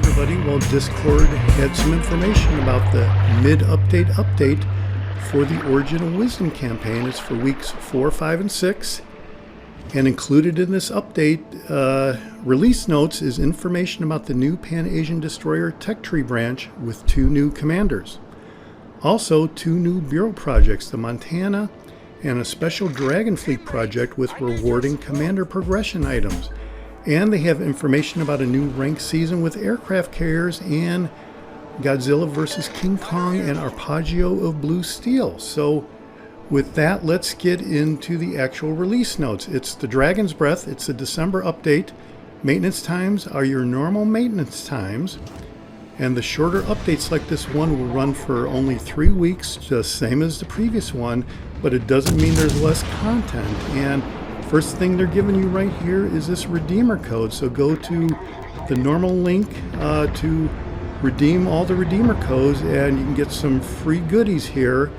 everybody. Well, Discord had some information about the mid-update update for the Origin of Wisdom campaign. It's for weeks 4, 5, and 6. And included in this update release notes is information about the new Pan-Asian Destroyer Tech Tree branch with 2 new commanders. Also, 2 new bureau projects, the Montana and a special Dragon Fleet project with rewarding commander progression items. And they have information about a new ranked season with aircraft carriers and Godzilla vs. King Kong and Arpeggio of Blue Steel. So with that, let's get into the actual release notes. It's the Dragon's Breath. It's a December update. Maintenance times are your normal maintenance times. And the shorter updates like this one will run for only 3 weeks, just same as the previous one, but it doesn't mean there's less content. And first thing they're giving you right here is this redeemer code. So go to the normal link to redeem all the redeemer codes, and you can get some free goodies here.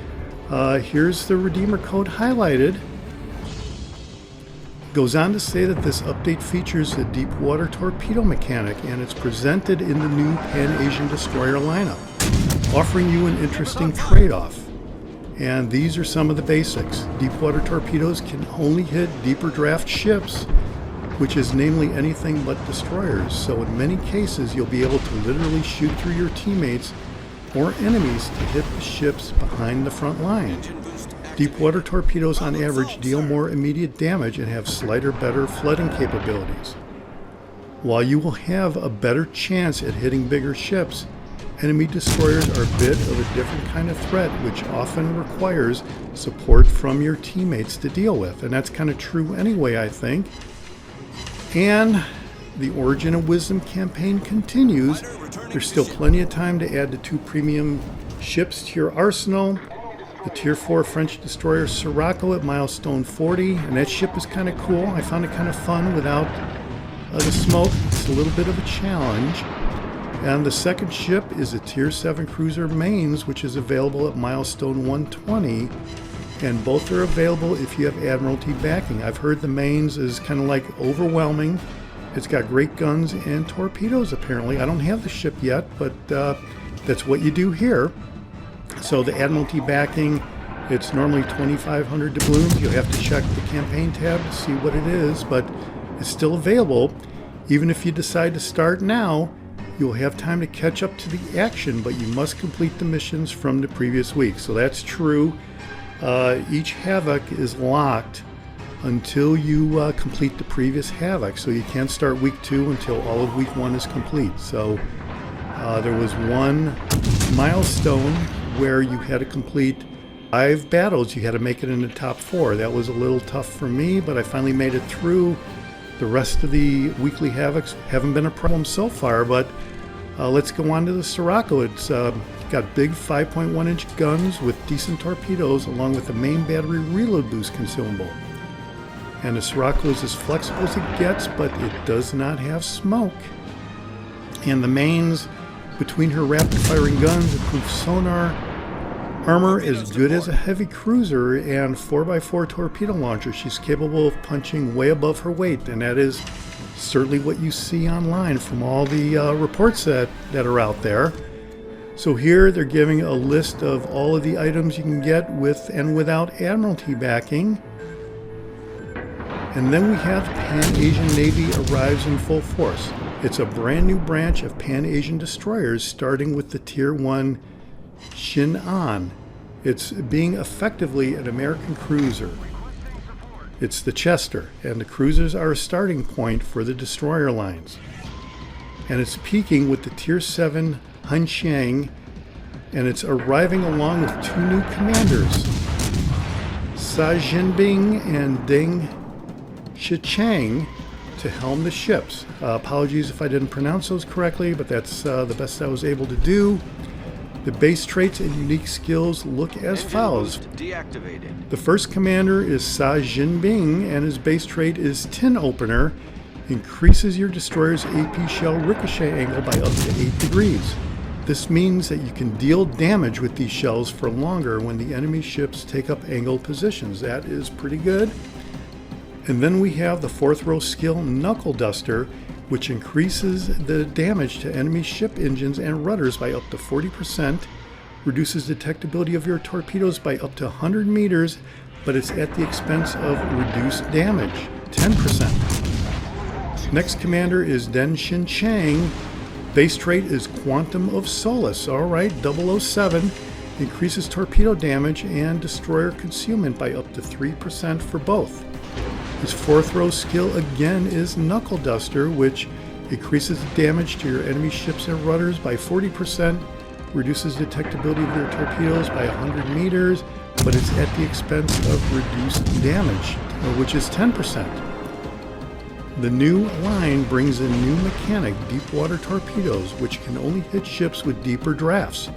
Here's the redeemer code highlighted. It goes on to say that this update features a deep water torpedo mechanic, and it's presented in the new Pan-Asian Destroyer lineup, offering you an interesting trade-off. And these are some of the basics. Deep water torpedoes can only hit deeper draft ships, which is namely anything but destroyers. So in many cases, you'll be able to literally shoot through your teammates or enemies to hit the ships behind the front line. Deep water torpedoes on average deal more immediate damage and have slighter, better flooding capabilities. While you will have a better chance at hitting bigger ships, enemy destroyers are a bit of a different kind of threat, which often requires support from your teammates to deal with. And that's kind of true anyway, I think. And the Origin of Wisdom campaign continues. There's still plenty of time to add the 2 premium ships to your arsenal. The Tier 4 French destroyer Sirocco at milestone 40, and that ship is kind of cool. I found it kind of fun without the smoke. It's a little bit of a challenge. And the second ship is a Tier 7 cruiser Mains, which is available at milestone 120. And both are available if you have Admiralty backing. I've heard the Mains is kind of like overwhelming. It's got great guns and torpedoes apparently. I don't have the ship yet, but that's what you do here. So the Admiralty backing, it's normally 2,500 doubloons. You'll have to check the campaign tab to see what it is, but it's still available. Even if you decide to start now, you'll have time to catch up to the action, but you must complete the missions from the previous week. So that's true. Each Havoc is locked until you complete the previous Havoc. So you can't start week 2 until all of week 1 is complete. So there was one milestone where you had to complete 5 battles. You had to make it in the top 4. That was a little tough for me, but I finally made it through. The rest of the weekly Havocs haven't been a problem so far, but let's go on to the Sirocco. It's got big 5.1-inch guns with decent torpedoes along with the main battery reload boost consumable. And the Sirocco is as flexible as it gets, but it does not have smoke. And the Mains, between her rapid-firing guns, improved sonar, armor as good as a heavy cruiser, and 4x4 torpedo launcher. She's capable of punching way above her weight, and that is certainly what you see online from all the reports that are out there. So here they're giving a list of all of the items you can get with and without Admiralty backing. And then we have Pan-Asian Navy arrives in full force. It's a brand new branch of Pan-Asian destroyers, starting with the Tier 1 Shin-An. It's being effectively an American cruiser. It's the Chester, and the cruisers are a starting point for the destroyer lines. And it's peaking with the Tier 7 Hanxiang, and it's arriving along with 2 new commanders, Sa Jinbing and Deng Shichang, to helm the ships. Apologies if I didn't pronounce those correctly, but that's the best I was able to do. The base traits and unique skills look as follows. The first commander is Sa Jinbing, and his base trait is Tin Opener. Increases your destroyer's AP shell ricochet angle by up to 8 degrees. This means that you can deal damage with these shells for longer when the enemy ships take up angled positions. That is pretty good. And then we have the 4th row skill Knuckle Duster, which increases the damage to enemy ship engines and rudders by up to 40%, reduces detectability of your torpedoes by up to 100 meters, but it's at the expense of reduced damage, 10%. Next commander is Den Shin Chang. Base trait is Quantum of Solace. All right, 007 increases torpedo damage and destroyer concealment by up to 3% for both. His fourth row skill again is Knuckle Duster, which increases the damage to your enemy ships and rudders by 40%, reduces detectability of your torpedoes by 100 meters, but it's at the expense of reduced damage, which is 10%. The new line brings a new mechanic, deep water torpedoes, which can only hit ships with deeper drafts,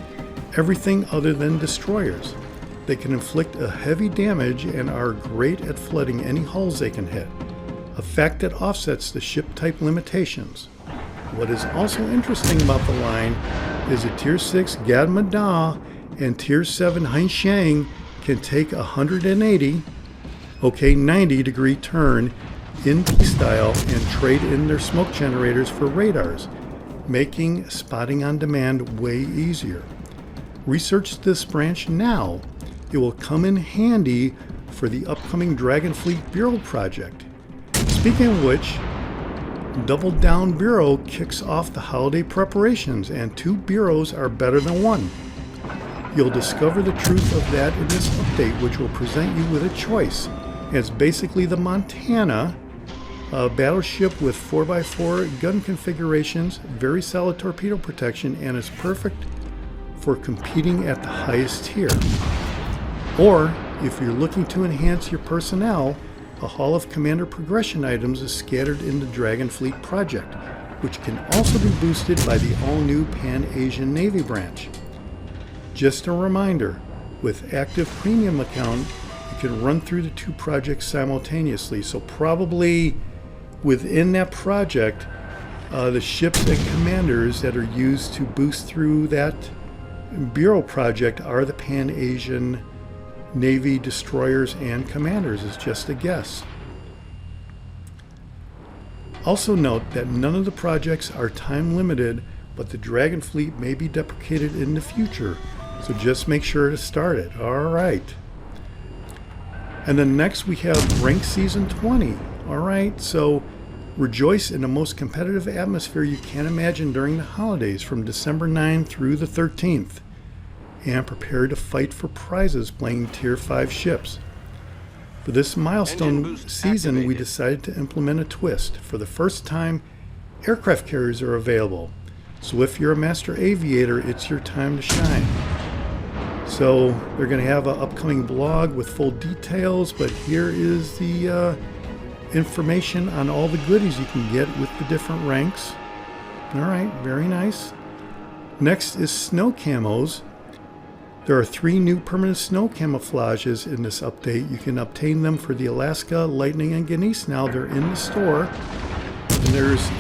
everything other than destroyers. They can inflict a heavy damage and are great at flooding any hulls they can hit, a fact that offsets the ship type limitations. What is also interesting about the line is a Tier 6 Gadma Da and Tier 7 Haixiang can take 180, 90-degree turn in P-style and trade in their smoke generators for radars, making spotting on demand way easier. Research this branch now. It will come in handy for the upcoming Dragon Fleet Bureau project. Speaking of which, Double Down Bureau kicks off the holiday preparations, and 2 bureaus are better than 1. You'll discover the truth of that in this update, which will present you with a choice. It's basically the Montana, a battleship with 4x4 gun configurations, very solid torpedo protection, and is perfect for competing at the highest tier. Or, if you're looking to enhance your personnel, a Hall of Commander progression items is scattered in the Dragon Fleet project, which can also be boosted by the all-new Pan-Asian Navy branch. Just a reminder, with active premium account, you can run through the 2 projects simultaneously, so probably within that project, the ships and commanders that are used to boost through that Bureau project are the Pan-Asian Navy destroyers and commanders. Is just a guess. Also note that none of the projects are time limited, but the Dragon Fleet may be deprecated in the future, so just make sure to start it. Alright. And then next we have Rank Season 20. Alright, so rejoice in the most competitive atmosphere you can imagine during the holidays from December 9 through the 13th. And prepare to fight for prizes playing Tier 5 ships. For this milestone season, we decided to implement a twist. For the first time, aircraft carriers are available. So if you're a master aviator, it's your time to shine. So they're going to have an upcoming blog with full details, but here is the information on all the goodies you can get with the different ranks. Alright, very nice. Next is snow camos. There are 3 new permanent snow camouflages in this update. You can obtain them for the Alaska, Lightning, and Genesee now. They're in the store. And there's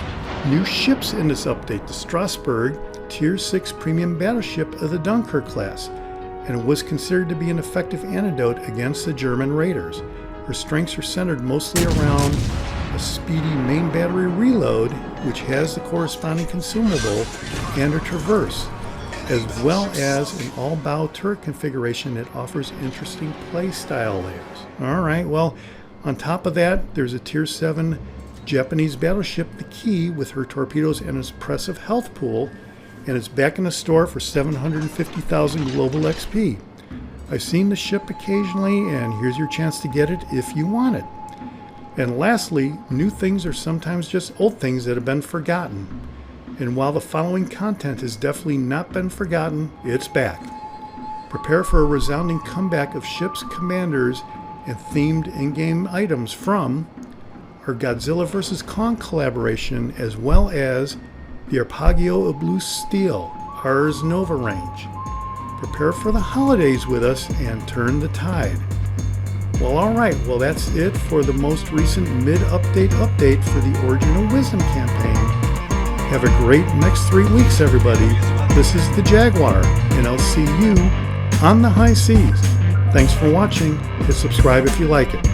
new ships in this update. The Strasbourg, Tier 6 premium battleship of the Dunkirk class, and it was considered to be an effective antidote against the German raiders. Her strengths are centered mostly around a speedy main battery reload, which has the corresponding consumable, and her traverse, as well as an all-bow turret configuration that offers interesting play style layers. Alright, well, on top of that, there's a Tier 7 Japanese battleship, the Key, with her torpedoes and its impressive health pool, and it's back in the store for 750,000 global XP. I've seen the ship occasionally, and here's your chance to get it if you want it. And lastly, new things are sometimes just old things that have been forgotten. And while the following content has definitely not been forgotten, it's back. Prepare for a resounding comeback of ships, commanders, and themed in-game items from our Godzilla vs. Kong collaboration, as well as the Arpeggio of Blue Steel, Ars Nova range. Prepare for the holidays with us and turn the tide. Well, alright, well that's it for the most recent mid-update update for the Origin of Wisdom campaign. Have a great next 3 weeks, everybody. This is the Jaguar, and I'll see you on the high seas. Thanks for watching. Hit subscribe if you like it.